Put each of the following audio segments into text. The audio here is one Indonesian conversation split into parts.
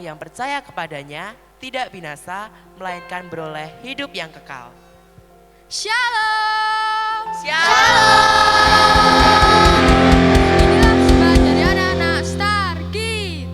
yang percaya kepadanya tidak binasa, melainkan beroleh hidup yang kekal. Shalom. Shalom. Inilah sebat dari anak-anak Star Kid.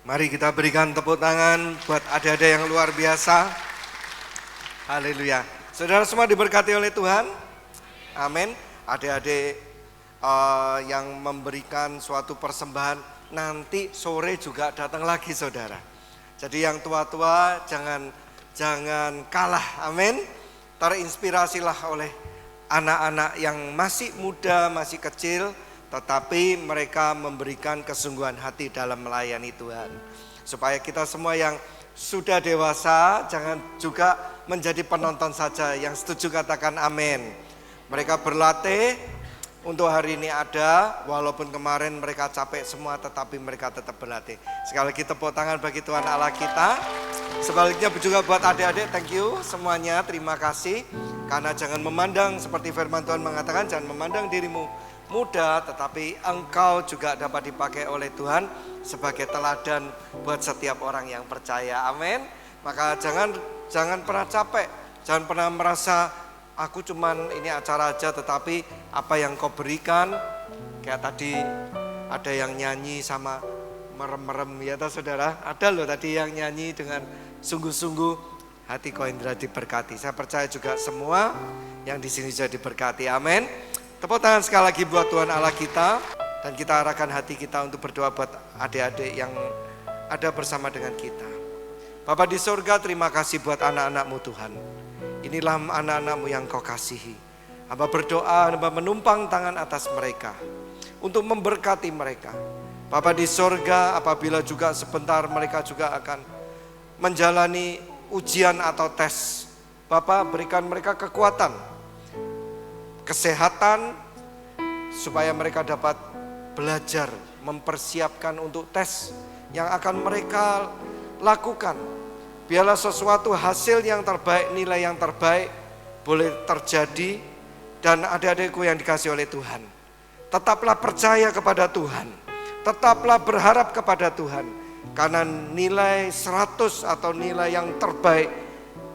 Mari kita berikan tepuk tangan buat adik-adik yang luar biasa. Haleluya. Saudara semua diberkati oleh Tuhan. Amin. Adik-adik yang memberikan suatu persembahan nanti sore juga datang lagi saudara. Jadi yang tua-tua jangan kalah. Amin. Terinspirasilah oleh anak-anak yang masih muda, masih kecil, tetapi mereka memberikan kesungguhan hati dalam melayani Tuhan. Supaya kita semua yang sudah dewasa jangan juga menjadi penonton saja. Yang setuju katakan amin. Mereka berlatih untuk hari ini ada, walaupun kemarin mereka capek semua tetapi mereka tetap berlatih. Sekali lagi tepuk tangan bagi Tuhan Allah kita. Sebaliknya juga buat adik-adik, thank you semuanya, terima kasih. Karena jangan memandang seperti firman Tuhan mengatakan, jangan memandang dirimu muda, tetapi engkau juga dapat dipakai oleh Tuhan sebagai teladan buat setiap orang yang percaya. Amin. Maka jangan pernah capek, jangan pernah merasa aku cuman ini acara aja, tetapi apa yang kau berikan, kayak tadi ada yang nyanyi sama merem-merem ya toh saudara, ada loh tadi yang nyanyi dengan sungguh-sungguh. Hati kau Indra diberkati. Saya percaya juga semua yang di sini sudah diberkati. Amin. Tepuk tangan sekali lagi buat Tuhan Allah kita. Dan kita arahkan hati kita untuk berdoa buat adik-adik yang ada bersama dengan kita. Bapa di surga, terima kasih buat anak-anak-Mu Tuhan. Inilah anak-anak-Mu yang Kau kasihi. Hamba berdoa, hamba menumpang tangan atas mereka untuk memberkati mereka. Bapa di surga, apabila juga sebentar mereka juga akan menjalani ujian atau tes, Bapak berikan mereka kekuatan, kesehatan, supaya mereka dapat belajar, mempersiapkan untuk tes yang akan mereka lakukan. Biarlah sesuatu hasil yang terbaik, nilai yang terbaik boleh terjadi. Dan adik-adikku yang dikasih oleh Tuhan, tetaplah percaya kepada Tuhan, tetaplah berharap kepada Tuhan. Karena nilai 100 atau nilai yang terbaik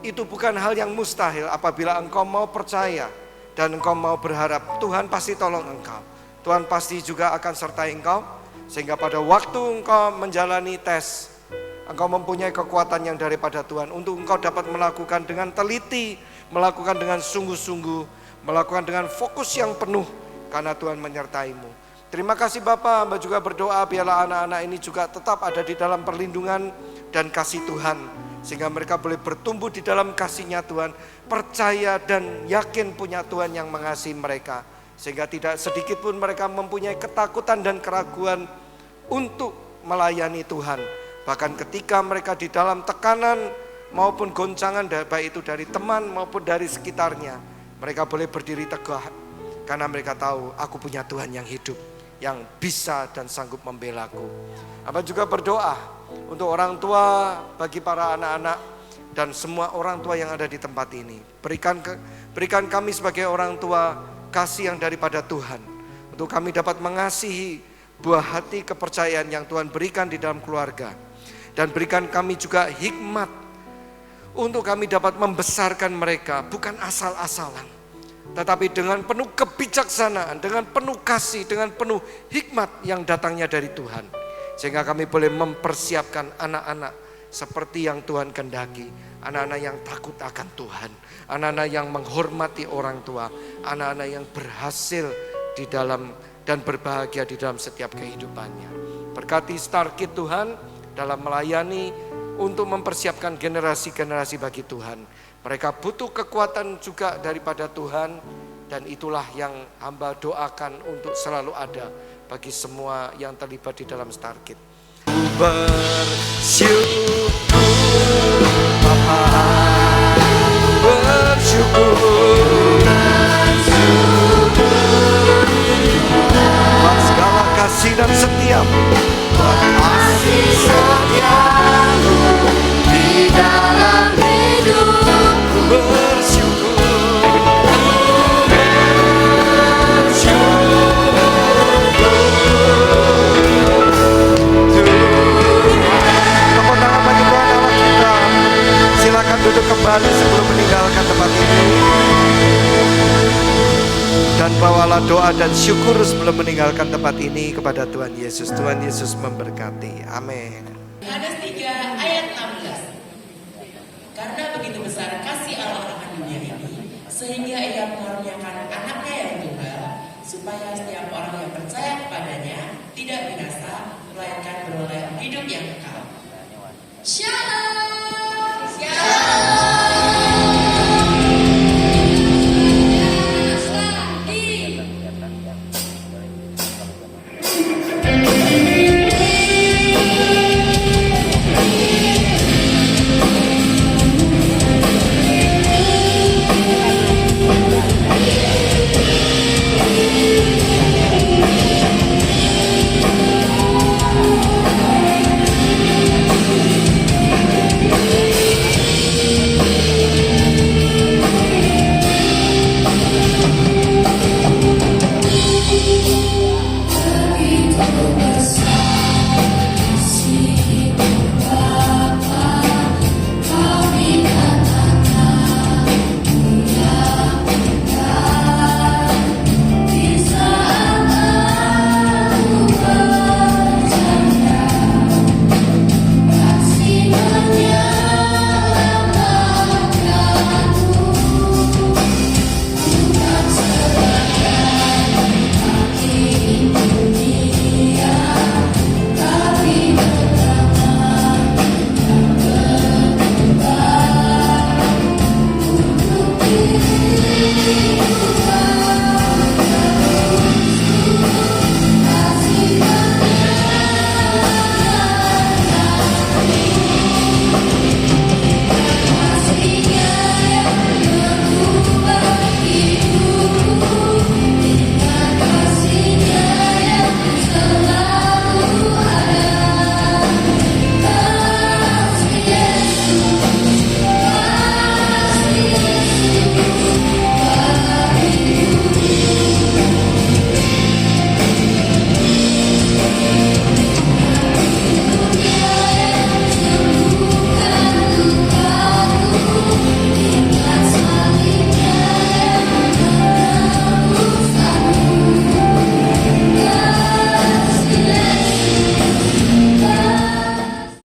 itu bukan hal yang mustahil apabila engkau mau percaya dan engkau mau berharap. Tuhan pasti tolong engkau, Tuhan pasti juga akan sertai engkau. Sehingga pada waktu engkau menjalani tes, engkau mempunyai kekuatan yang daripada Tuhan untuk engkau dapat melakukan dengan teliti, melakukan dengan sungguh-sungguh, melakukan dengan fokus yang penuh, karena Tuhan menyertaimu. Terima kasih Bapak, hamba juga berdoa biarlah anak-anak ini juga tetap ada di dalam perlindungan dan kasih Tuhan. Sehingga mereka boleh bertumbuh di dalam kasih-Nya Tuhan, percaya dan yakin punya Tuhan yang mengasihi mereka. Sehingga tidak sedikit pun mereka mempunyai ketakutan dan keraguan untuk melayani Tuhan. Bahkan ketika mereka di dalam tekanan maupun goncangan, baik itu dari teman maupun dari sekitarnya, mereka boleh berdiri teguh karena mereka tahu aku punya Tuhan yang hidup, yang bisa dan sanggup membelaku. Abang juga berdoa untuk orang tua, bagi para anak-anak dan semua orang tua yang ada di tempat ini. Berikan kami sebagai orang tua kasih yang daripada Tuhan, untuk kami dapat mengasihi buah hati kepercayaan yang Tuhan berikan di dalam keluarga. Dan berikan kami juga hikmat untuk kami dapat membesarkan mereka, bukan asal-asalan, tetapi dengan penuh kebijaksanaan, dengan penuh kasih, dengan penuh hikmat yang datangnya dari Tuhan. Sehingga kami boleh mempersiapkan anak-anak seperti yang Tuhan kehendaki. Anak-anak yang takut akan Tuhan, anak-anak yang menghormati orang tua, anak-anak yang berhasil di dalam dan berbahagia di dalam setiap kehidupannya. Berkati Starkid Tuhan dalam melayani untuk mempersiapkan generasi-generasi bagi Tuhan. Mereka butuh kekuatan juga daripada Tuhan, dan itulah yang hamba doakan untuk selalu ada bagi semua yang terlibat di dalam Starkid. Bersyukur Bapa, bersyukur buat segala kasih dan setia, buat kasih setiamu di dalam hidupku. Bersyukur, tepuk tangan bagi Tuhan Allah kita. Silakan duduk kembali sebelum meninggalkan tempat ini. Dan bawalah doa dan syukur sebelum meninggalkan tempat ini kepada Tuhan Yesus. Tuhan Yesus memberkati. Amin. Yohanes 3 ayat 16. Karena begitu besar kasih Allah akan dunia ini, sehingga ia mengaruniakan anaknya yang tunggal, supaya setiap orang yang percaya kepadanya tidak binasa, melainkan beroleh hidup yang kekal. Shalom.